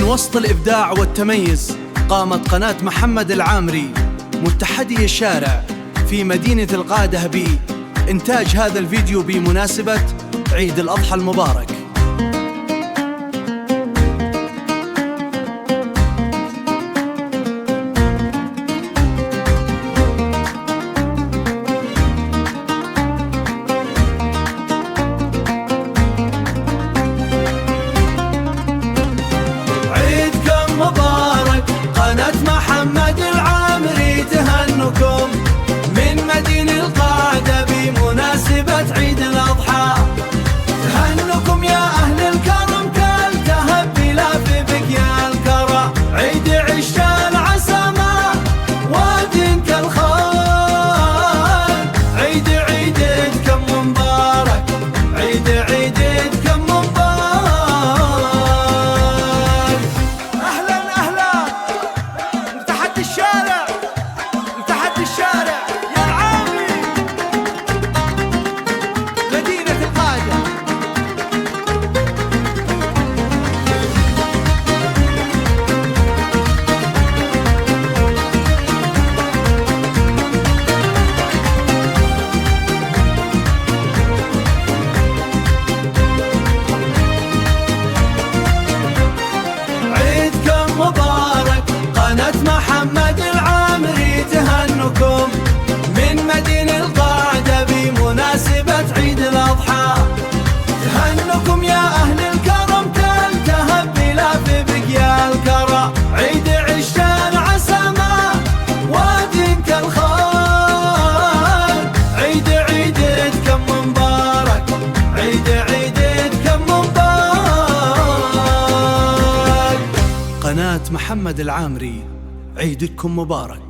وسط الإبداع والتميز قامت قناة محمد العامري متحدي الشارع في مدينة القادة بإنتاج هذا الفيديو بمناسبة عيد الأضحى المبارك. مبارك قناة محمد العامري تهنكم من مدينة القادة بمناسبة عيد الأضحى. تهنكم يا أهل الكرم كالتهب بلاف بك يا الكرى. عيد عشان عسما واد كالخال. عيدكم مبارك. عيدكم مبارك. الشارع يا العامري مدينة القادة. عيدكم مبارك قناة محمد العامري تهنكم من مدينة القادة بمناسبة عيد الأضحى. تهنكم يا أهل الكرم كالتهب بلاف بك يا الكرى. عيد عشان عسما واد كالخال. عيدكم مبارك. عيدكم مبارك. قناة محمد العامري عيدكم مبارك.